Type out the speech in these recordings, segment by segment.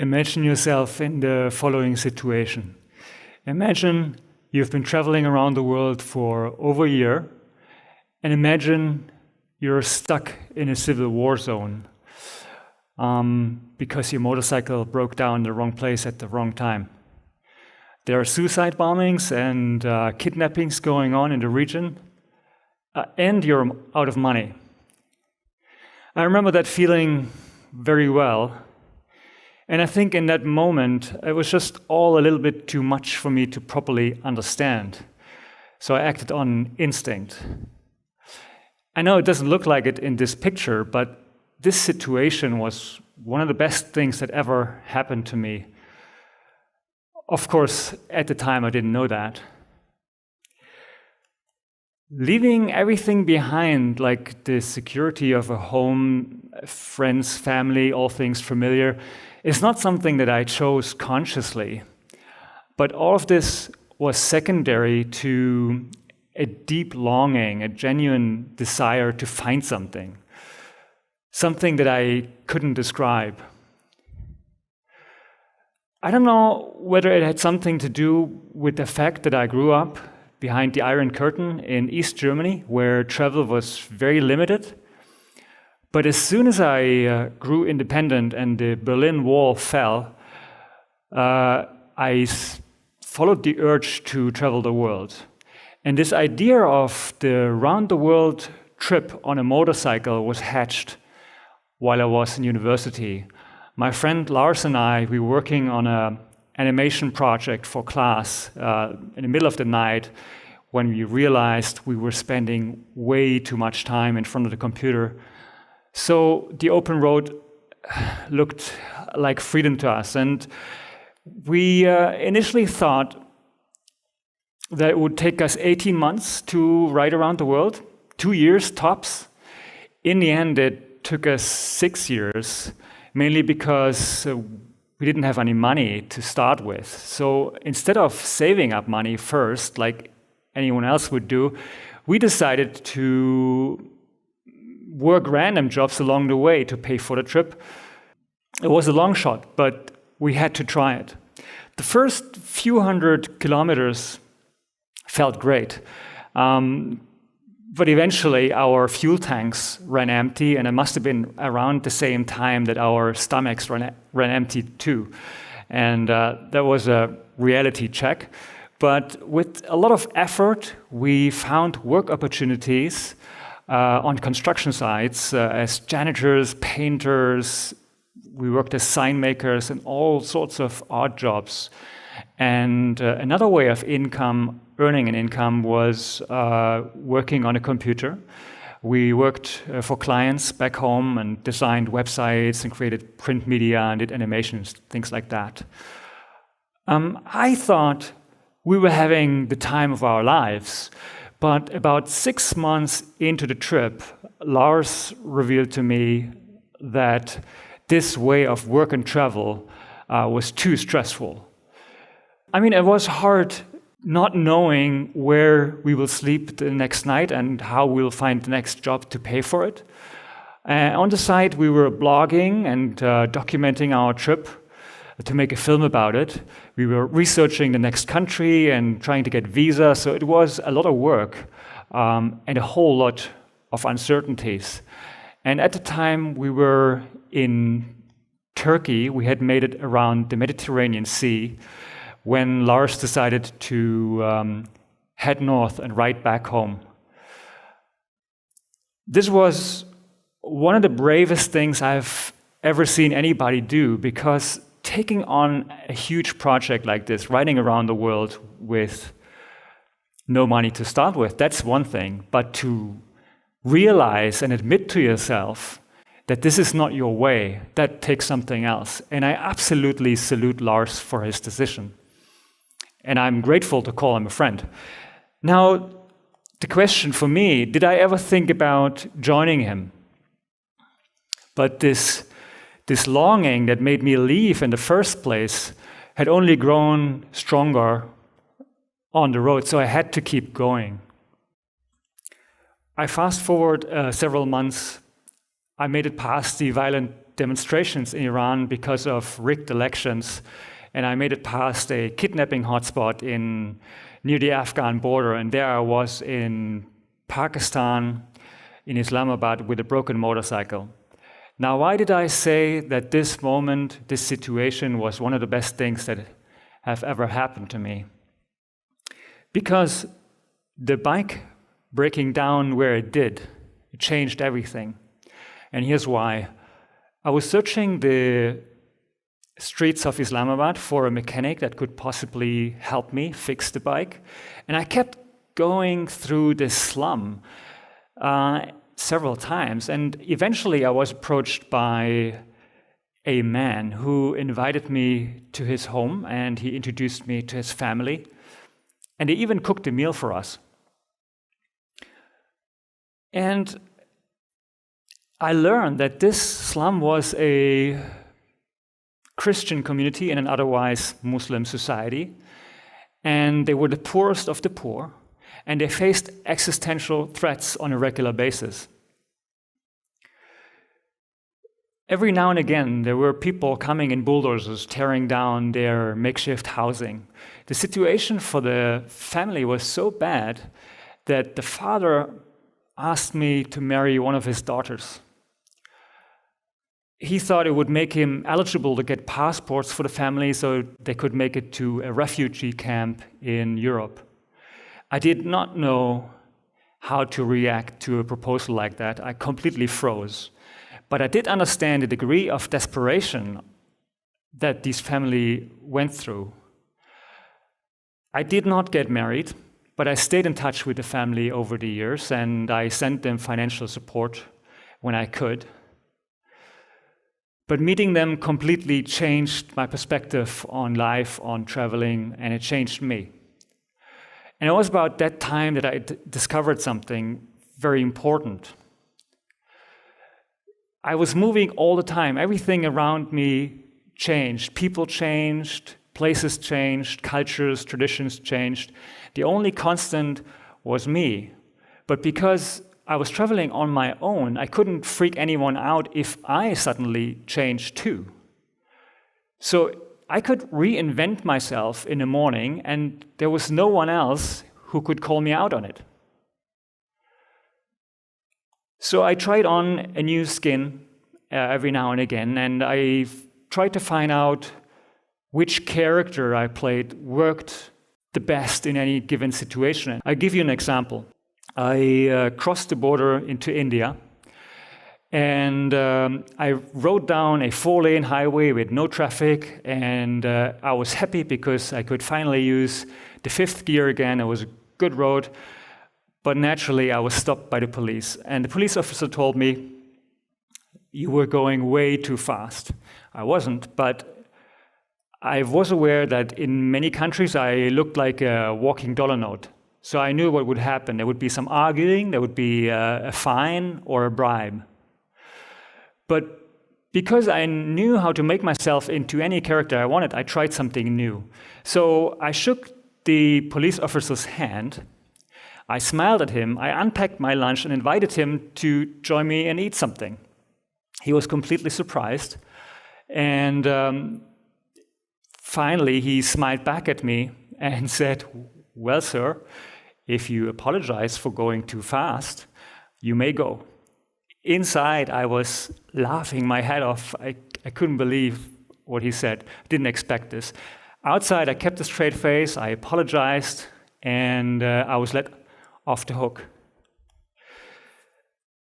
Imagine yourself in the following situation. Imagine you've been traveling around the world for over a year, and imagine you're stuck in a civil war zone because your motorcycle broke down in the wrong place at the wrong time. There are suicide bombings and kidnappings going on in the region, and you're out of money. I remember that feeling very well. And I think in that moment, it was just all a little bit too much for me to properly understand. So I acted on instinct. I know it doesn't look like it in this picture, but this situation was one of the best things that ever happened to me. Of course, at the time, I didn't know that. Leaving everything behind, like the security of a home, friends, family, all things familiar, is not something that I chose consciously. But all of this was secondary to a deep longing, a genuine desire to find something that I couldn't describe. I don't know whether it had something to do with the fact that I grew up behind the Iron Curtain in East Germany, where travel was very limited. But as soon as I grew independent and the Berlin Wall fell, I followed the urge to travel the world. And this idea of the round-the-world trip on a motorcycle was hatched while I was in university. My friend Lars and I, we were working on an animation project for class in the middle of the night when we realized we were spending way too much time in front of the computer. So the open road looked like freedom to us. And we initially thought that it would take us 18 months to ride around the world, 2 years tops. In the end, it took us 6 years, mainly because we didn't have any money to start with. So instead of saving up money first, like anyone else would do, we decided to work random jobs along the way to pay for the trip. It was a long shot, but we had to try it. The first few hundred kilometers felt great. But eventually our fuel tanks ran empty, and it must have been around the same time that our stomachs ran empty too. And that was a reality check. But with a lot of effort, we found work opportunities on construction sites as janitors, painters. We worked as sign makers and all sorts of odd jobs. And another way of earning an income was working on a computer. We worked for clients back home and designed websites and created print media and did animations, things like that. I thought we were having the time of our lives, but about 6 months into the trip, Lars revealed to me that this way of work and travel was too stressful. I mean, it was hard not knowing where we will sleep the next night and how we'll find the next job to pay for it. On the side, we were blogging and documenting our trip to make a film about it. We were researching the next country and trying to get visa, so it was a lot of work and a whole lot of uncertainties. And at the time, we were in Turkey. We had made it around the Mediterranean Sea when Lars decided to head north and ride back home. This was one of the bravest things I've ever seen anybody do, because taking on a huge project like this, riding around the world with no money to start with, that's one thing. But to realize and admit to yourself that this is not your way, that takes something else. And I absolutely salute Lars for his decision. And I'm grateful to call him a friend. Now, the question for me, did I ever think about joining him? But this longing that made me leave in the first place had only grown stronger on the road, so I had to keep going. I fast forward several months. I made it past the violent demonstrations in Iran because of rigged elections, and I made it past a kidnapping hotspot near the Afghan border, and there I was in Pakistan, in Islamabad, with a broken motorcycle. Now, why did I say that this moment, this situation was one of the best things that have ever happened to me? Because the bike breaking down where it did, it changed everything. And here's why. I was searching the streets of Islamabad for a mechanic that could possibly help me fix the bike. And I kept going through this slum several times. And eventually I was approached by a man who invited me to his home, and he introduced me to his family. And he even cooked a meal for us. And I learned that this slum was a Christian community in an otherwise Muslim society, and they were the poorest of the poor, and they faced existential threats on a regular basis. Every now and again, there were people coming in bulldozers, tearing down their makeshift housing. The situation for the family was so bad that the father asked me to marry one of his daughters. He thought it would make him eligible to get passports for the family so they could make it to a refugee camp in Europe. I did not know how to react to a proposal like that. I completely froze. But I did understand the degree of desperation that this family went through. I did not get married, but I stayed in touch with the family over the years, and I sent them financial support when I could. But meeting them completely changed my perspective on life, on traveling, and it changed me. And it was about that time that I discovered something very important. I was moving all the time. Everything around me changed. People changed, places changed, cultures, traditions changed. The only constant was me. But because I was traveling on my own, I couldn't freak anyone out if I suddenly changed too. So I could reinvent myself in the morning, and there was no one else who could call me out on it. So I tried on a new skin every now and again, and I tried to find out which character I played worked the best in any given situation. I'll give you an example. I crossed the border into India, and I rode down a 4-lane highway with no traffic, and I was happy because I could finally use the 5th gear again. It was a good road. But naturally, I was stopped by the police. And the police officer told me, "You were going way too fast." I wasn't, but I was aware that in many countries, I looked like a walking dollar note. So I knew what would happen. There would be some arguing, there would be a fine or a bribe. But because I knew how to make myself into any character I wanted, I tried something new. So I shook the police officer's hand. I smiled at him, I unpacked my lunch and invited him to join me and eat something. He was completely surprised, and finally he smiled back at me and said, "Well, sir, if you apologize for going too fast, you may go." Inside, I was laughing my head off. I couldn't believe what he said. I didn't expect this. Outside, I kept a straight face, I apologized, and I was let off the hook.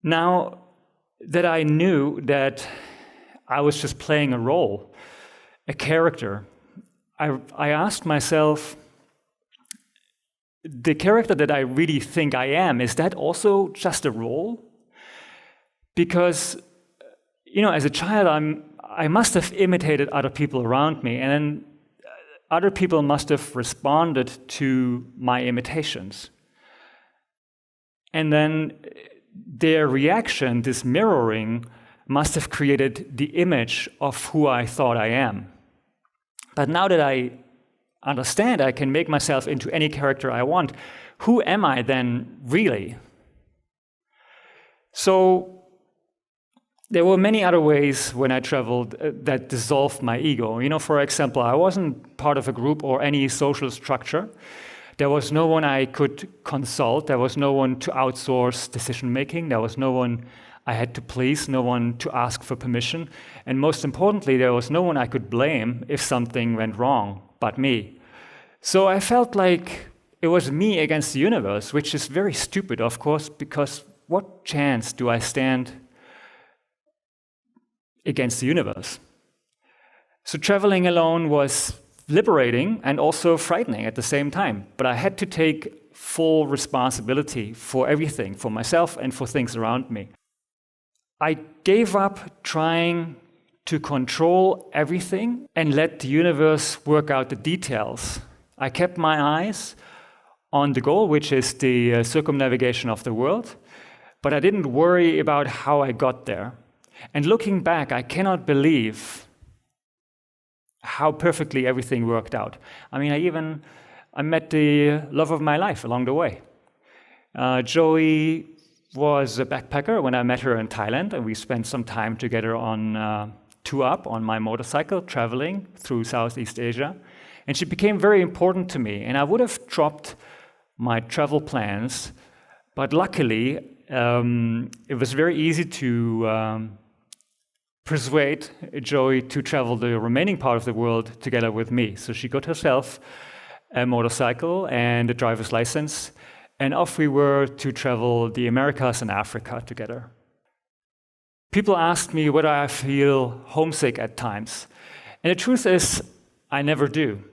Now that I knew that I was just playing a role, a character, I asked myself, the character that I really think I am, is that also just a role? Because, as a child, I must have imitated other people around me, and then other people must have responded to my imitations. And then their reaction, this mirroring, must have created the image of who I thought I am. But now that I understand I can make myself into any character I want, who am I then really? So There were many other ways when I traveled that dissolved my ego. For example, I wasn't part of a group or any social structure. There was no one I could consult. There was no one to outsource decision-making. There was no one I had to please, no one to ask for permission. And most importantly, there was no one I could blame if something went wrong but me. So I felt like it was me against the universe, which is very stupid, of course, because what chance do I stand against the universe? So traveling alone was liberating and also frightening at the same time. But I had to take full responsibility for everything, for myself and for things around me. I gave up trying to control everything and let the universe work out the details. I kept my eyes on the goal, which is the circumnavigation of the world, but I didn't worry about how I got there. And looking back, I cannot believe how perfectly everything worked out. I mean, I met the love of my life along the way. Joey was a backpacker when I met her in Thailand, and we spent some time together on two up on my motorcycle, traveling through Southeast Asia. And she became very important to me, and I would have dropped my travel plans, but luckily, it was very easy to persuade Joey to travel the remaining part of the world together with me. So she got herself a motorcycle and a driver's license, and off we were to travel the Americas and Africa together. People asked me whether I feel homesick at times, and the truth is, I never do.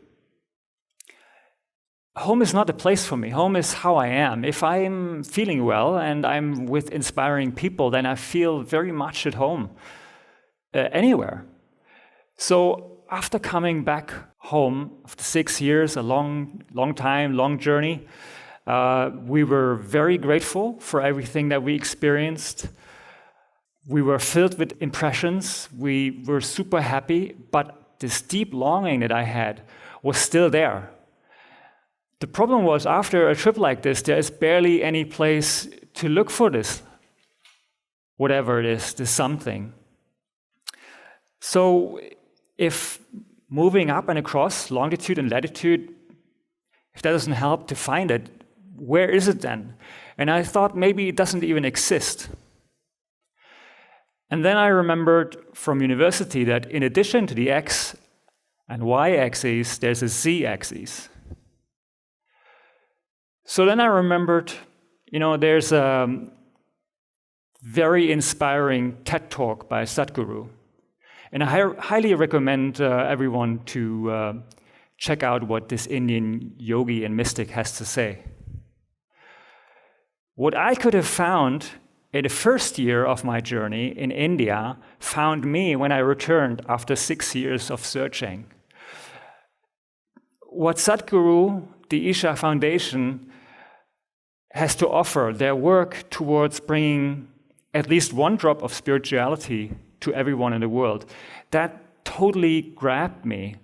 Home is not a place for me. Home is how I am. If I'm feeling well and I'm with inspiring people, then I feel very much at home. Anywhere. So after coming back home after 6 years, a long time, long journey, we were very grateful for everything that we experienced. We were filled with impressions. We were super happy, but this deep longing that I had was still there. The problem was, after a trip like this, there is barely any place to look for this, whatever it is, this something. So if moving up and across longitude and latitude, if that doesn't help to find it, where is it then? And I thought maybe it doesn't even exist. And then I remembered from university that in addition to the X and Y axis, there's a Z axis. So then I remembered, there's a very inspiring TED Talk by Sadhguru. And I highly recommend everyone to check out what this Indian yogi and mystic has to say. What I could have found in the first year of my journey in India found me when I returned after 6 years of searching. What Sadhguru, the Isha Foundation, has to offer, their work towards bringing at least one drop of spirituality to everyone in the world, that totally grabbed me.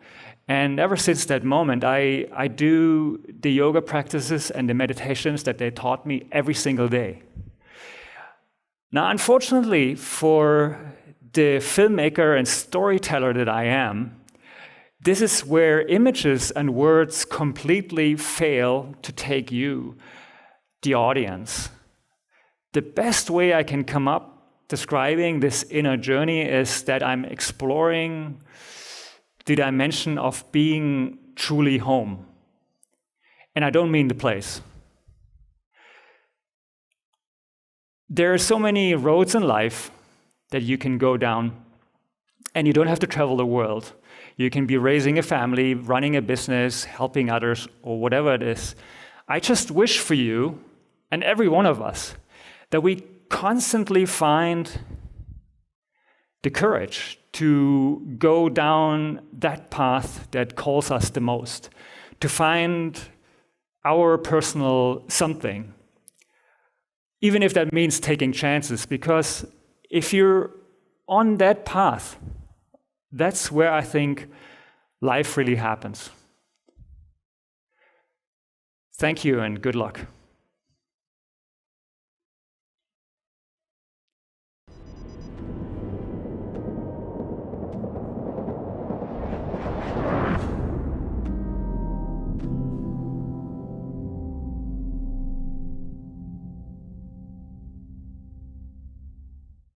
And ever since that moment, I do the yoga practices and the meditations that they taught me every single day. Now, unfortunately, for the filmmaker and storyteller that I am, this is where images and words completely fail to take you, the audience. The best way I can come up describing this inner journey is that I'm exploring the dimension of being truly home. And I don't mean the place. There are so many roads in life that you can go down, and you don't have to travel the world. You can be raising a family, running a business, helping others, or whatever it is. I just wish for you, and every one of us, that we constantly find the courage to go down that path that calls us the most, to find our personal something, even if that means taking chances, because if you're on that path, that's where I think life really happens. Thank you and good luck.